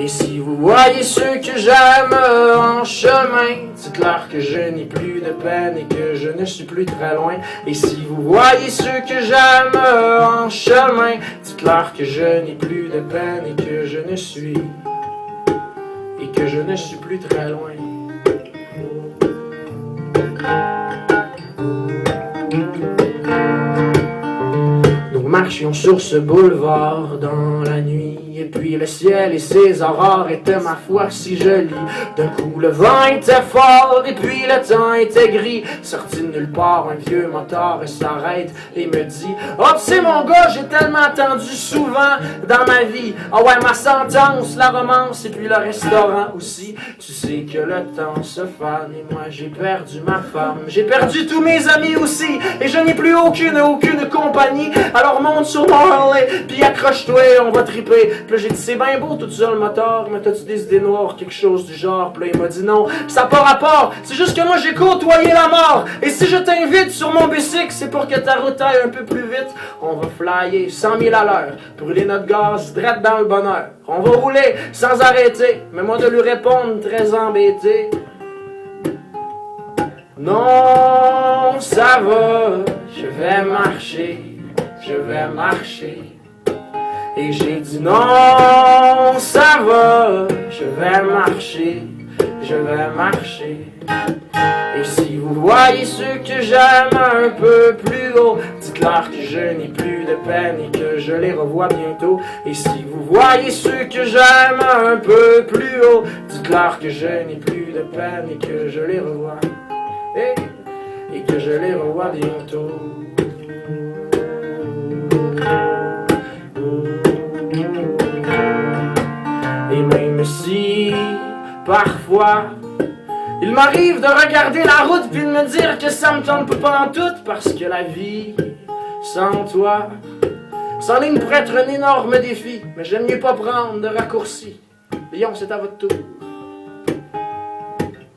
Et si vous voyez ceux que j'aime en chemin, dites-leur que je n'ai plus de peine et que je ne suis plus très loin. Et si vous voyez ceux que j'aime en chemin, dites-leur que je n'ai plus de peine et que je ne suis plus très loin. Nous marchions sur ce boulevard dans la nuit, et puis le ciel et ses aurores étaient ma foi si jolis. D'un coup le vent était fort et puis le temps était gris. Sorti de nulle part, un vieux motard s'arrête et me dit: oh c'est mon gars, j'ai tellement attendu souvent dans ma vie. Ah ouais, ma sentence, la romance et puis le restaurant aussi. Tu sais que le temps se fane et moi j'ai perdu ma femme. J'ai perdu tous mes amis aussi et je n'ai plus aucune compagnie. Alors monte sur mon Harley, puis accroche-toi, on va triper. Puis là j'ai dit: c'est bien beau tout ça le moteur, mais t'as-tu des idées noires, quelque chose du genre? Puis là il m'a dit: non, ça n'a pas rapport, c'est juste que moi j'ai côtoyé la mort. Et si je t'invite sur mon bicycle, c'est pour que ta route aille un peu plus vite. On va flyer 100 000 à l'heure, brûler notre gaz direct dans le bonheur. On va rouler sans arrêter, mais moi de lui répondre très embêté: non, ça va, je vais marcher. Je vais marcher. Et j'ai dit: non, ça va, je vais marcher, je vais marcher. Et si vous voyez ceux que j'aime un peu plus haut, dites-leur que je n'ai plus de peine et que je les revois bientôt. Et si vous voyez ceux que j'aime un peu plus haut, dites-leur que je n'ai plus de peine et que je les revois. Et que je les revois bientôt. Et même si, parfois, il m'arrive de regarder la route puis de me dire que ça me tente pas en tout, parce que la vie, sans toi, s'enligne pour être un énorme défi. Mais j'aime mieux pas prendre de raccourcis. Lyon, c'est à votre tour.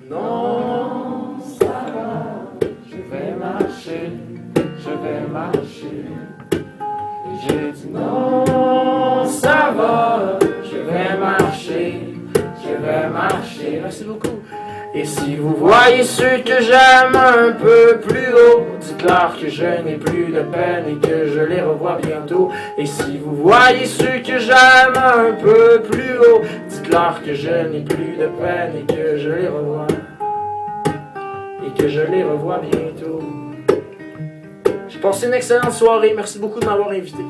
Non, ça va, je vais marcher, je vais marcher. Et j'ai dit: non, ça va, je vais marcher, je vais marcher. Merci beaucoup. Et si vous voyez ceux que j'aime un peu plus haut, dites-leur que je n'ai plus de peine et que je les revois bientôt. Et si vous voyez ceux que j'aime un peu plus haut, dites-leur que je n'ai plus de peine et que je les revois. Et que je les revois bientôt. J'ai passé une excellente soirée. Merci beaucoup de m'avoir invité.